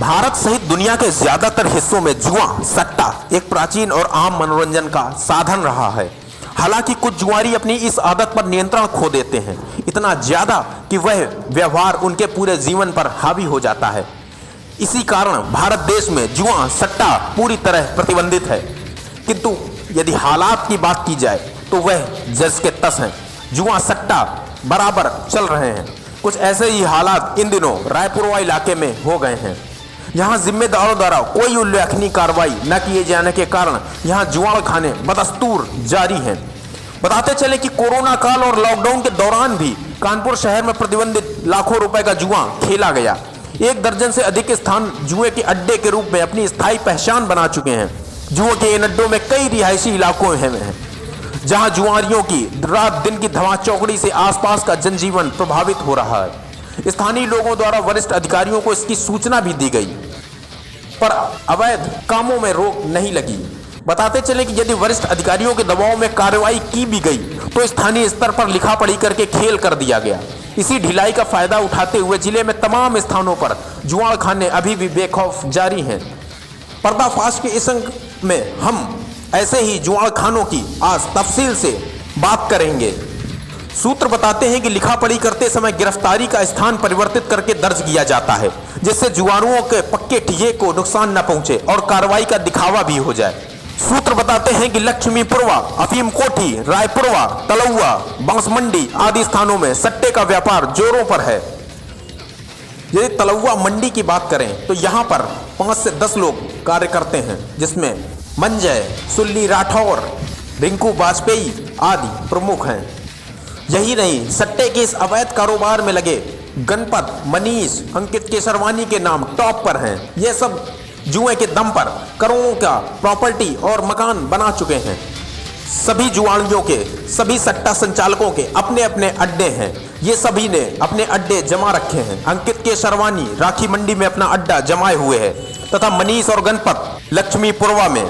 भारत सहित दुनिया के ज्यादातर हिस्सों में जुआ सट्टा एक प्राचीन और आम मनोरंजन का साधन रहा है। हालांकि कुछ जुआरी अपनी इस आदत पर नियंत्रण खो देते हैं, इतना ज्यादा कि वह व्यवहार उनके पूरे जीवन पर हावी हो जाता है। इसी कारण भारत देश में जुआ सट्टा पूरी तरह प्रतिबंधित है। किंतु यदि हालात की बात की जाए तो वह जस के तस हैं। जुआ सट्टा बराबर चल रहे हैं। कुछ ऐसे ही हालात इन दिनों रायपुरवा इलाके में हो गए हैं। यहाँ जिम्मेदारों द्वारा कोई उल्लेखनीय कार्रवाई न किए जाने के कारण यहाँ जुआ खाने बदस्तूर जारी हैं। बताते चले कि कोरोना काल और लॉकडाउन के दौरान भी कानपुर शहर में प्रतिबंधित लाखों रुपए का जुआ खेला गया। 1 दर्जन से अधिक स्थान जुए के अड्डे के रूप में अपनी स्थायी पहचान बना चुके हैं। जुए के इन अड्डों में कई रिहायशी इलाकों हैं जहां जुआरियों की रात दिन की धमा चौकड़ी से आसपास का जनजीवन प्रभावित हो रहा है। स्थानीय लोगों द्वारा वरिष्ठ अधिकारियों को इसकी सूचना भी दी गई, पर अवैध कामों में रोक नहीं लगी। बताते चले कि यदि वरिष्ठ अधिकारियों के दबाव में कार्रवाई की भी गई तो स्थानीय स्तर पर लिखा पढ़ी करके खेल कर दिया गया। इसी ढिलाई का फायदा उठाते हुए जिले में तमाम स्थानों पर जुआ खाने अभी भी बेखौफ जारी हैं। पर्दाफाश के इस अंक में हम ऐसे ही जुआ खानों की आज तफसील से बात करेंगे। सूत्र बताते हैं कि लिखा पढ़ी करते समय गिरफ्तारी का स्थान परिवर्तित करके दर्ज किया जाता है, जिससे जुआरुओं के पक्के ठिये को नुकसान न पहुंचे और कार्रवाई का दिखावा भी हो जाए। सूत्र बताते हैं कि लक्ष्मीपुरवा, अफीम कोठी, रायपुरवा, तलौवा, बांसमंडी आदि स्थानों में सट्टे का व्यापार जोरों पर है। यदि तलौवा मंडी की बात करें तो यहाँ पर 5 से 10 लोग कार्य करते हैं, जिसमें मंजय, सुल्ली राठौर, रिंकू वाजपेयी आदि प्रमुख हैं। यही नहीं, सट्टे के इस अवैध कारोबार में लगे गणपत, मनीष, अंकित केसरवानी के नाम टॉप पर हैं। ये सब जुए के दम पर करोड़ों का प्रॉपर्टी और मकान बना चुके हैं। सभी जुआड़ियों के, सभी सट्टा संचालकों के अपने अपने अड्डे हैं। ये सभी ने अपने अड्डे जमा रखे हैं। अंकित केसरवानी राखी मंडी में अपना अड्डा जमाए हुए है तथा मनीष और गणपत लक्ष्मीपुरवा में।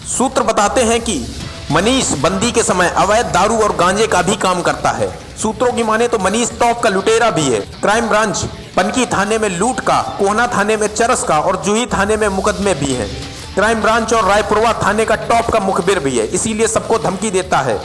सूत्र बताते हैं कि मनीष बंदी के समय अवैध दारू और गांजे का भी काम करता है। सूत्रों की माने तो मनीष टॉप का लुटेरा भी है। क्राइम ब्रांच पनकी थाने में लूट का, कोहना थाने में चरस का और जूही थाने में मुकदमे भी हैं। क्राइम ब्रांच और रायपुरवा थाने का टॉप का मुखबिर भी है, इसीलिए सबको धमकी देता है।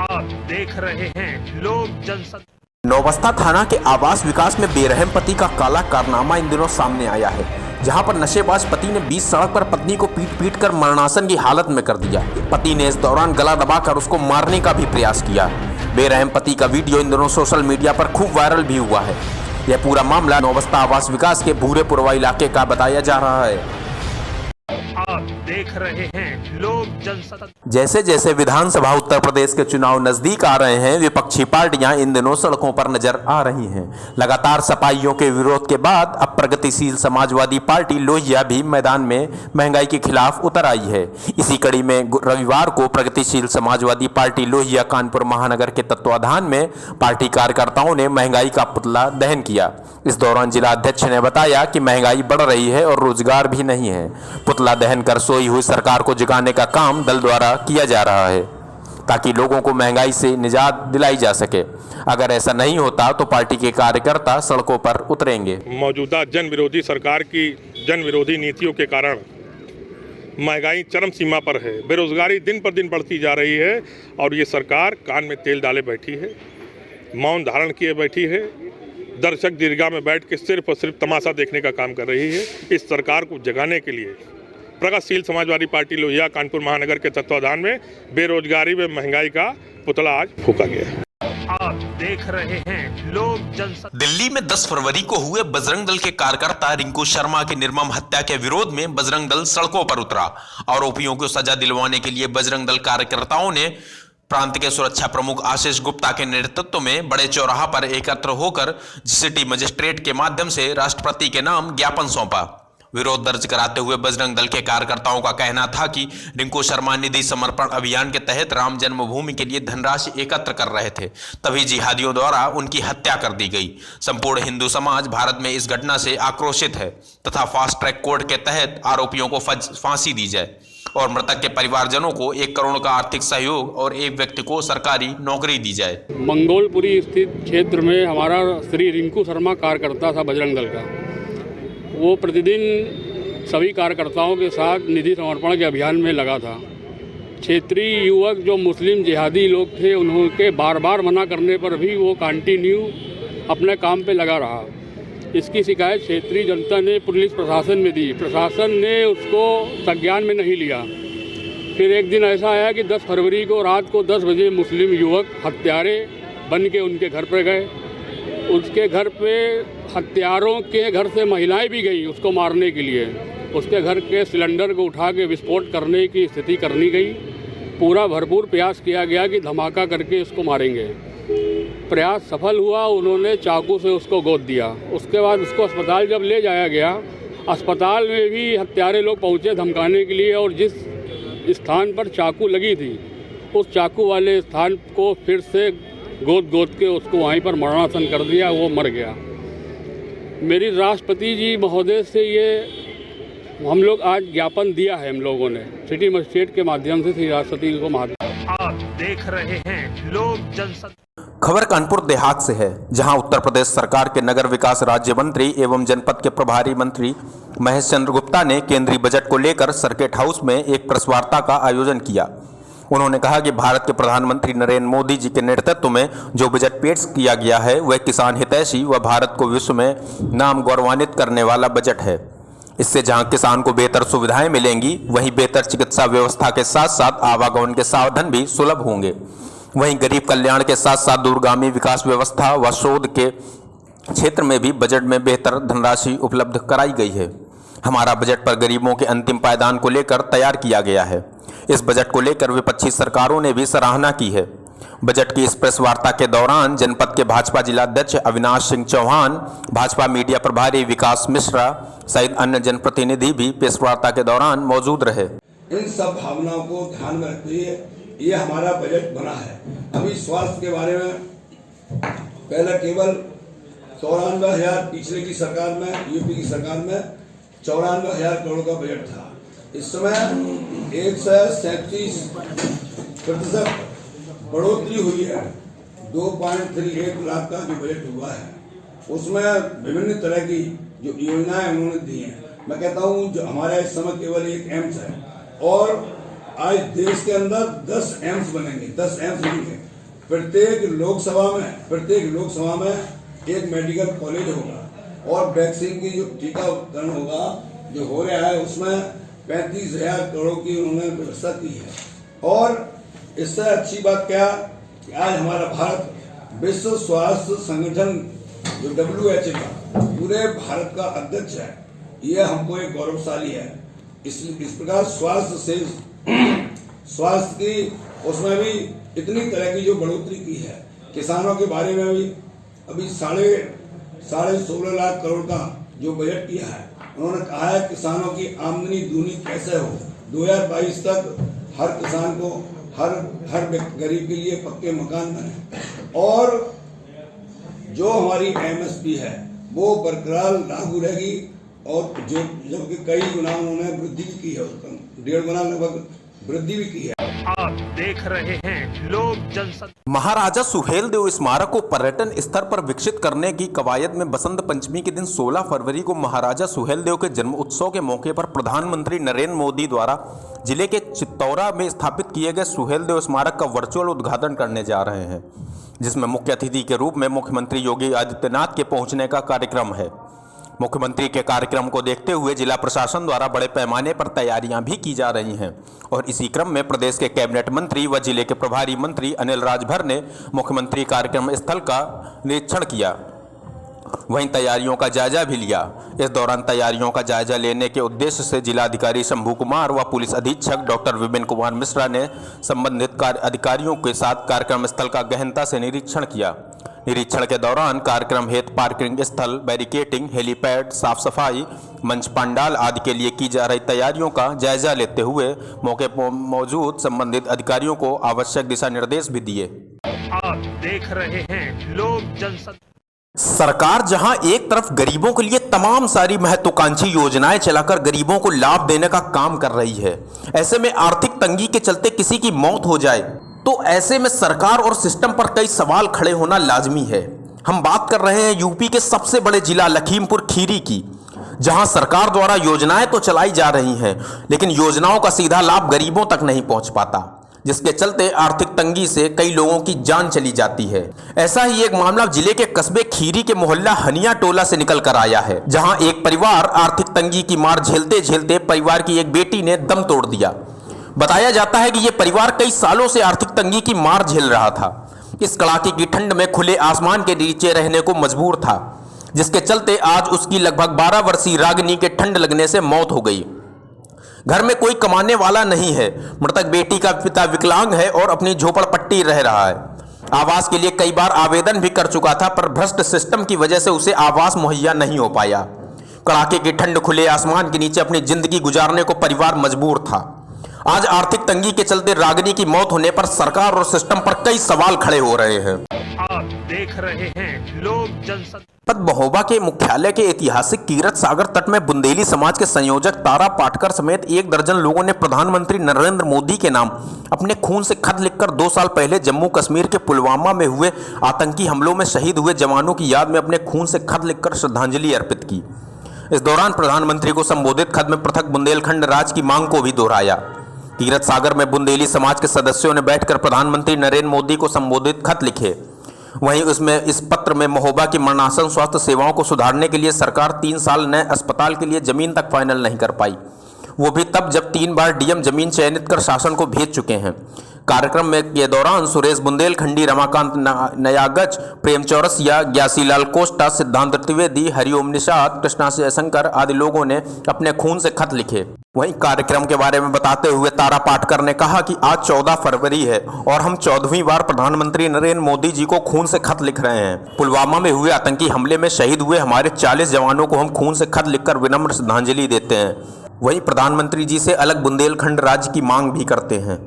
आप देख रहे हैं लोक जनशक्ति। नौबस्ता थाना के आवास विकास में बेरहम पति का काला कारनामा इन दिनों सामने आया है, जहां पर नशेबाज पति ने बीच सड़क पर पत्नी को पीट कर मरणासन की हालत में कर दिया। पति ने इस दौरान गला दबाकर उसको मारने का भी प्रयास किया। बेरहम पति का वीडियो इन दिनों सोशल मीडिया पर खूब वायरल भी हुआ है। यह पूरा मामला नौबस्ता आवास विकास के भूरेपुरवा इलाके का बताया जा रहा है। आप देख रहे हैं लोक जनशक्ति। जैसे जैसे विधानसभा उत्तर प्रदेश के चुनाव नजदीक आ रहे हैं, विपक्षी पार्टियां इन दिनों सड़कों पर नजर आ रही हैं। लगातार सपाइयों के विरोध के बाद अब प्रगतिशील समाजवादी पार्टी लोहिया भी मैदान में महंगाई के खिलाफ उतर आई है। इसी कड़ी में रविवार को प्रगतिशील समाजवादी पार्टी लोहिया कानपुर महानगर के तत्वाधान में पार्टी कार्यकर्ताओं ने महंगाई का पुतला दहन किया। इस दौरान जिला अध्यक्ष ने बताया कि महंगाई बढ़ रही है और रोजगार भी नहीं है। पुतला दहन कर सोई हुई सरकार को जगाने का काम दल द्वारा किया जा रहा है, ताकि लोगों को महंगाई से निजात दिलाई जा सके। अगर ऐसा नहीं होता तो पार्टी के कार्यकर्ता सड़कों पर उतरेंगे। मौजूदा जन विरोधी सरकार की जन विरोधी नीतियों के कारण महंगाई चरम सीमा पर है। बेरोजगारी दिन पर दिन बढ़ती जा रही है और ये सरकार कान में तेल डाले बैठी है, मौन धारण किए बैठी है, दर्शक दीर्घा में बैठ के सिर्फ और सिर्फ तमाशा देखने का काम कर रही है। इस सरकार को जगाने के लिए प्रगतिशील समाजवादी पार्टी लोहिया कानपुर महानगर के तत्वाधान में बेरोजगारी व महंगाई का पुतला आज फूंका गया। आप देख रहे हैं लोक जनशक्ति। दिल्ली में 10 फरवरी को हुए बजरंग दल के कार्यकर्ता रिंकू शर्मा की निर्मम हत्या के विरोध में बजरंग दल सड़कों पर उतरा। आरोपियों को सजा दिलवाने के लिए बजरंग दल कार्यकर्ताओं ने प्रांत के सुरक्षा प्रमुख आशीष गुप्ता के नेतृत्व में बड़े चौराहा पर एकत्र होकर सिटी मजिस्ट्रेट के माध्यम से राष्ट्रपति के नाम ज्ञापन सौंपा। विरोध दर्ज कराते हुए बजरंग दल के कार्यकर्ताओं का कहना था कि रिंकू शर्मा निधि समर्पण अभियान के तहत राम जन्मभूमि के लिए धनराशि एकत्र कर रहे थे, तभी जिहादियों द्वारा उनकी हत्या कर दी गई। संपूर्ण हिंदू समाज भारत में इस घटना से आक्रोशित है तथा फास्ट ट्रैक कोर्ट के तहत आरोपियों को फांसी दी जाए। और मृतक के परिवारजनों को 1 करोड़ का आर्थिक सहयोग और एक व्यक्ति को सरकारी नौकरी दी जाए। मंगोलपुरी स्थित क्षेत्र में हमारा श्री रिंकू शर्मा कार्यकर्ता था बजरंग दल का। वो प्रतिदिन सभी कार्यकर्ताओं के साथ निधि समर्पण के अभियान में लगा था। क्षेत्रीय युवक जो मुस्लिम जिहादी लोग थे, उन्होंने बार बार मना करने पर भी वो कंटिन्यू अपने काम पे लगा रहा। इसकी शिकायत क्षेत्रीय जनता ने पुलिस प्रशासन में दी। प्रशासन ने उसको संज्ञान में नहीं लिया। फिर एक दिन ऐसा आया कि 10 फरवरी को रात को 10 बजे मुस्लिम युवक हत्यारे बन के उनके घर पर गए। उसके घर पे हत्यारों के घर से महिलाएं भी गई उसको मारने के लिए। उसके घर के सिलेंडर को उठा के विस्फोट करने की स्थिति करनी गई। पूरा भरपूर प्रयास किया गया कि धमाका करके उसको मारेंगे। प्रयास सफल हुआ। उन्होंने चाकू से उसको गोद दिया। उसके बाद उसको अस्पताल जब ले जाया गया, अस्पताल में भी हत्यारे लोग पहुंचे धमकाने के लिए, और जिस स्थान पर चाकू लगी थी उस चाकू वाले स्थान को फिर से गोद के उसको वहीं पर मरणासन कर दिया। वो मर गया। मेरी राष्ट्रपति जी महोदय से ये हम लोग आज ज्ञापन दिया है। हम लोगों ने सिटी मजिस्ट्रेट के माध्यम से श्री राष्ट्रपति को आप देख रहे हैं लोक जनशक्ति। खबर कानपुर देहात से है, जहां उत्तर प्रदेश सरकार के नगर विकास राज्य मंत्री एवं जनपद के प्रभारी मंत्री महेश चंद्र गुप्ता ने केंद्रीय बजट को लेकर सर्किट हाउस में एक प्रेस वार्ता का आयोजन किया। उन्होंने कहा कि भारत के प्रधानमंत्री नरेंद्र मोदी जी के नेतृत्व में जो बजट पेश किया गया है वह किसान हितैषी व भारत को विश्व में नाम गौरवान्वित करने वाला बजट है। इससे जहां किसान को बेहतर सुविधाएं मिलेंगी, वहीं बेहतर चिकित्सा व्यवस्था के साथ साथ आवागमन के साधन भी सुलभ होंगे। वहीं गरीब कल्याण के साथ साथ दूरगामी विकास व्यवस्था व शोध के क्षेत्र में भी बजट में बेहतर धनराशि उपलब्ध कराई गई है। हमारा बजट पर गरीबों के अंतिम पायदान को लेकर तैयार किया गया है। इस बजट को लेकर विपक्षी सरकारों ने भी सराहना की है। बजट की इस प्रेस वार्ता के दौरान जनपद के भाजपा जिलाध्यक्ष अविनाश सिंह चौहान, भाजपा मीडिया प्रभारी विकास मिश्रा सहित अन्य जनप्रतिनिधि भी प्रेस वार्ता के दौरान मौजूद रहे। इन सब भावनाओं को ध्यान में रखते हुए ये हमारा बजट बना है। अभी स्वास्थ्य के बारे में पहले केवल 94,000 पिछले की सरकार में, यूपी की सरकार में 94,000 करोड़ का बजट था। इस समय 137% बढ़ोतरी हुई है। 2.38 लाख का जो बजट हुआ है उसमें विभिन्न तरह की जो योजनाएं उन्होंने दी हैं। मैं कहता हूं जो हमारा इस समय केवल एक एम्स है और आज देश के अंदर 10 एम्स बनेंगे। 10 एम्स बनेंगे। प्रत्येक लोकसभा में एक मेडिकल कॉलेज होगा और वैक्सीन की जो टीकाकरण होगा जो हो रहा है उसमें 35,000 करोड़ की उन्होंने व्यवस्था की है। और इससे अच्छी बात क्या कि आज हमारा भारत विश्व स्वास्थ्य संगठन जो WHO का पूरे भारत का अध्यक्ष है। यह हमको एक गौरवशाली है। इस प्रकार स्वास्थ्य की उसमें भी इतनी तरह की जो बढ़ोतरी की है। किसानों के बारे में भी अभी साढ़े 16 लाख करोड़ का जो बजट किया है। उन्होंने कहा है किसानों की आमदनी दूनी कैसे हो। 2022 तक हर किसान को हर गरीब के लिए पक्के मकान बने और जो हमारी MSP है वो बरकरार लागू रहेगी। और जो जबकि कई गुना उन्होंने वृद्धि भी की है, 1.5 गुना लगभग वृद्धि भी की है। आप देख रहे हैं लोक जनशक्ति। महाराजा सुहेलदेव स्मारक को पर्यटन स्तर पर विकसित करने की कवायद में बसंत पंचमी के दिन 16 फरवरी को महाराजा सुहेलदेव के जन्म उत्सव के मौके पर प्रधानमंत्री नरेंद्र मोदी द्वारा जिले के चित्तौरा में स्थापित किए गए सुहेलदेव स्मारक का वर्चुअल उद्घाटन करने जा रहे हैं, जिसमें मुख्य अतिथि के रूप में मुख्यमंत्री योगी आदित्यनाथ के पहुंचने का कार्यक्रम है। मुख्यमंत्री के कार्यक्रम को देखते हुए जिला प्रशासन द्वारा बड़े पैमाने पर तैयारियां भी की जा रही हैं और इसी क्रम में प्रदेश के कैबिनेट मंत्री व जिले के प्रभारी मंत्री अनिल राजभर ने मुख्यमंत्री कार्यक्रम स्थल का निरीक्षण किया, वहीं तैयारियों का जायजा भी लिया। इस दौरान तैयारियों का जायजा लेने के उद्देश्य से जिलाधिकारी शंभू कुमार व पुलिस अधीक्षक डॉक्टर विपिन कुमार मिश्रा ने संबंधित अधिकारियों के साथ कार्यक्रम स्थल का गहनता से निरीक्षण किया। निरीक्षण के दौरान कार्यक्रम हेतु पार्किंग स्थल, बैरिकेटिंग, हेलीपैड, साफ सफाई, मंच पंडाल आदि के लिए की जा रही तैयारियों का जायजा लेते हुए मौके पर मौजूद संबंधित अधिकारियों को आवश्यक दिशा निर्देश भी दिए। आप देख रहे हैं लोक जनशक्ति। सरकार जहां एक तरफ गरीबों के लिए तमाम सारी महत्वाकांक्षी योजनाएं चलाकर गरीबों को लाभ देने का काम कर रही है, ऐसे में आर्थिक तंगी के चलते किसी की मौत हो जाए तो ऐसे में सरकार और सिस्टम पर कई सवाल खड़े होना लाजमी है। हम बात कर रहे हैं यूपी के सबसे बड़े जिला लखीमपुर खीरी की, जहां सरकार द्वारा योजनाएं तो चलाई जा रही हैं, लेकिन योजनाओं का सीधा लाभ गरीबों तक नहीं पहुंच पाता, जिसके चलते आर्थिक तंगी से कई लोगों की जान चली जाती है। ऐसा ही एक मामला जिले के कस्बे खीरी के मोहल्ला हनिया टोला से निकल कर आया है, जहां एक परिवार आर्थिक तंगी की मार झेलते झेलते परिवार की एक बेटी ने दम तोड़ दिया। बताया जाता है कि यह परिवार कई सालों से आर्थिक तंगी की मार झेल रहा था। इस कड़ाके की ठंड में खुले आसमान के नीचे रहने को मजबूर था, जिसके चलते आज उसकी लगभग 12 वर्षीय रागिनी के ठंड लगने से मौत हो गई। घर में कोई कमाने वाला नहीं है। मृतक बेटी का पिता विकलांग है और अपनी झोपड़पट्टी रह रहा है। आवास के लिए कई बार आवेदन भी कर चुका था, पर भ्रष्ट सिस्टम की वजह से उसे आवास मुहैया नहीं हो पाया। कड़ाके की ठंड खुले आसमान के नीचे अपनी जिंदगी गुजारने को परिवार मजबूर था। आज आर्थिक तंगी के चलते रागिनी की मौत होने पर सरकार और सिस्टम पर कई सवाल खड़े हो रहे हैं। आप देख रहे हैं लोक जनशक्ति। महोबा के मुख्यालय के ऐतिहासिक कीरत सागर तट में बुंदेली समाज के संयोजक तारा पाटकर समेत 1 दर्जन लोगों ने प्रधानमंत्री नरेंद्र मोदी के नाम अपने खून से खत लिखकर 2 साल पहले जम्मू कश्मीर के पुलवामा में हुए आतंकी हमलों में शहीद हुए जवानों की याद में अपने खून से खत लिखकर श्रद्धांजलि अर्पित की। इस दौरान प्रधानमंत्री को संबोधित खत में पृथक बुंदेलखंड राज्य की मांग को भी दोहराया। कीरत सागर में बुंदेली समाज के सदस्यों ने बैठकर प्रधानमंत्री नरेंद्र मोदी को संबोधित खत लिखे। वहीं उसमें इस पत्र में महोबा की मरणासन स्वास्थ्य सेवाओं को सुधारने के लिए सरकार 3 साल नए अस्पताल के लिए जमीन तक फाइनल नहीं कर पाई, वो भी तब जब 3 बार डीएम जमीन चयनित कर शासन को भेज चुके हैं। कार्यक्रम में के दौरान सुरेश बुंदेलखंडी, रमाकांत नयागच, प्रेम चौरसिया, ग्यासीलाल कोष्टा, सिद्धांत त्रिवेदी, हरिओम निषाद, कृष्णा जयशंकर आदि लोगों ने अपने खून से खत लिखे। वहीं कार्यक्रम के बारे में बताते हुए तारा पाटकर ने कहा कि आज 14 फरवरी है और हम 14वीं बार प्रधानमंत्री नरेंद्र मोदी जी को खून से खत लिख रहे हैं। पुलवामा में हुए आतंकी हमले में शहीद हुए हमारे 40 जवानों को हम खून से खत लिखकर विनम्र श्रद्धांजलि देते हैं। वहीं प्रधानमंत्री जी से अलग बुंदेलखंड राज्य की मांग भी करते हैं।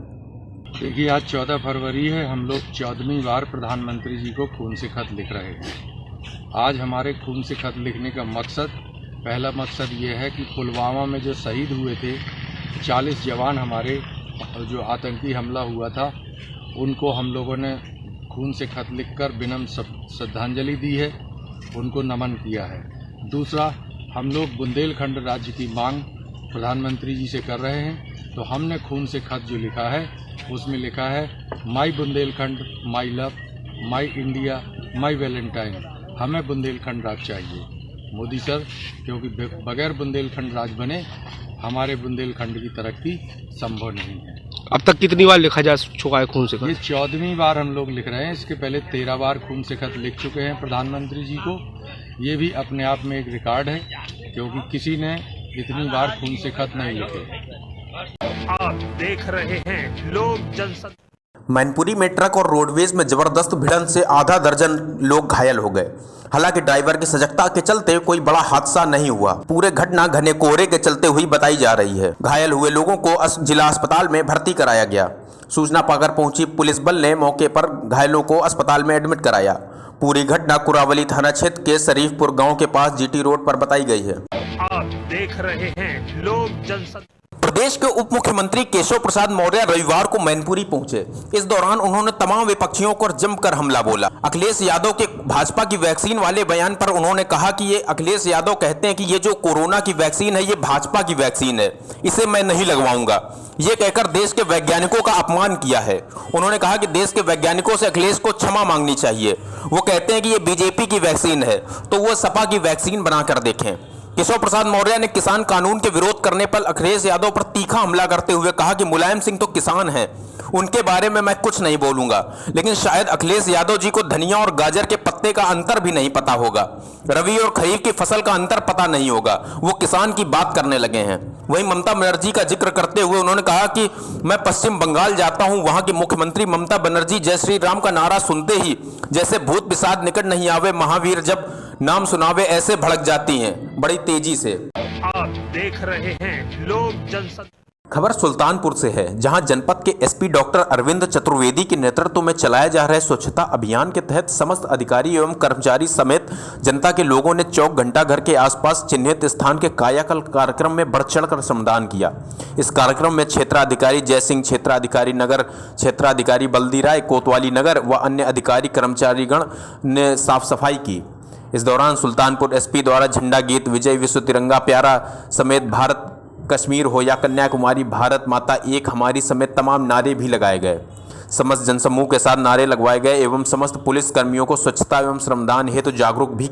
देखिए, आज 14 फरवरी है, हम लोग 14वीं बार प्रधानमंत्री जी को खून से खत लिख रहे हैं। आज हमारे खून से खत लिखने का मकसद, पहला मकसद ये है कि पुलवामा में जो शहीद हुए थे 40 जवान हमारे, जो आतंकी हमला हुआ था, उनको हम लोगों ने खून से खत लिखकर विनम्र श्रद्धांजलि दी है, उनको नमन किया है। दूसरा, हम लोग बुंदेलखंड राज्य की मांग प्रधानमंत्री जी से कर रहे हैं, तो हमने खून से खत जो लिखा है उसमें लिखा है, my Bundelkhand, my love, my India, my valentine. हमें बुंदेलखंड राज चाहिए मोदी सर, क्योंकि बगैर बुंदेलखंड राज बने हमारे बुंदेलखंड की तरक्की संभव नहीं है। अब तक कितनी बार लिखा जा चुका है खून से खत? ये 14वीं बार हम लोग लिख रहे हैं। इसके पहले 13 बार खून से खत लिख चुके हैं प्रधानमंत्री जी को। ये भी अपने आप में एक रिकॉर्ड है, क्योंकि किसी ने इतनी बार खून से खत नहीं लिखे। आप देख रहे हैं लोक जनशक्ति। मैनपुरी में ट्रक और रोडवेज में जबरदस्त भिड़ंत से आधा दर्जन लोग घायल हो गए। हालांकि ड्राइवर की सजगता के चलते कोई बड़ा हादसा नहीं हुआ। पूरे घटना घने कोहरे के चलते हुई बताई जा रही है। घायल हुए लोगों को जिला अस्पताल में भर्ती कराया गया। सूचना पाकर पहुंची पुलिस बल ने मौके पर घायलों को अस्पताल में एडमिट कराया। पूरी घटना कुरावली थाना क्षेत्र के शरीफपुर गाँव के पास जीटी रोड पर बताई गई है। आप देख रहे हैं लोक जनशक्ति। प्रदेश के उप मुख्यमंत्री केशव प्रसाद मौर्य रविवार को मैनपुरी पहुंचे। इस दौरान उन्होंने तमाम विपक्षियों को जमकर हमला बोला। अखिलेश यादव के भाजपा की वैक्सीन वाले बयान पर उन्होंने कहा कि ये अखिलेश यादव कहते हैं कि ये जो कोरोना की वैक्सीन है ये भाजपा की वैक्सीन है, इसे मैं नहीं लगवाऊंगा। ये कहकर देश के वैज्ञानिकों का अपमान किया है। उन्होंने कहा कि देश के वैज्ञानिकों से अखिलेश को क्षमा मांगनी चाहिए। वो कहते हैं कि ये बीजेपी की वैक्सीन है तो वो सपा की वैक्सीन बनाकर देखें। केशव प्रसाद मौर्य ने किसान कानून के विरोध करने पर अखिलेश यादव पर तीखा हमला करते हुए कहा कि मुलायम सिंह तो किसान हैं, उनके बारे में मैं कुछ नहीं बोलूंगा, लेकिन शायद अखिलेश यादव जी को धनिया और गाजर के पत्ते का अंतर भी नहीं पता होगा, रबी और खरीफ की फसल का अंतर पता नहीं होगा, वो किसान की बात करने लगे हैं। वहीं ममता बनर्जी का जिक्र करते हुए उन्होंने कहा कि मैं पश्चिम बंगाल जाता हूं, वहां की मुख्यमंत्री ममता बनर्जी जय श्री राम का नारा सुनते ही जैसे भूत पिशाच निकट नहीं आवे, महावीर जब नाम सुनावे ऐसे भड़क जाती हैं बड़ी तेजी से। आप देख रहे हैं लोक जनशक्ति। खबर सुल्तानपुर से है, जहां जनपद के एसपी डॉक्टर अरविंद चतुर्वेदी के नेतृत्व में चलाए जा रहे स्वच्छता अभियान के तहत समस्त अधिकारी एवं कर्मचारी समेत जनता के लोगों ने चौक घंटाघर के आसपास चिन्हित स्थान के कायाकल्प कार्यक्रम में बढ़ चढ़कर श्रमदान किया। इस कार्यक्रम में क्षेत्राधिकारी जयसिंह, क्षेत्राधिकारी नगर, क्षेत्राधिकारी बल्दी राय, कोतवाली नगर व अन्य अधिकारी कर्मचारीगण ने साफ सफाई की। इस दौरान सुल्तानपुर एसपी द्वारा झंडा गीत, विजय विश्व तिरंगा प्यारा समेत भारत कश्मीर हो या कन्याकुमारी, भारत माता एक हमारी समेत तमाम नारे भी लगाए गए। समस्त जनसमूह के साथ नारे लगवाए गए एवं समस्त पुलिस कर्मियों को स्वच्छता एवं श्रमदान हेतु जागरूक भी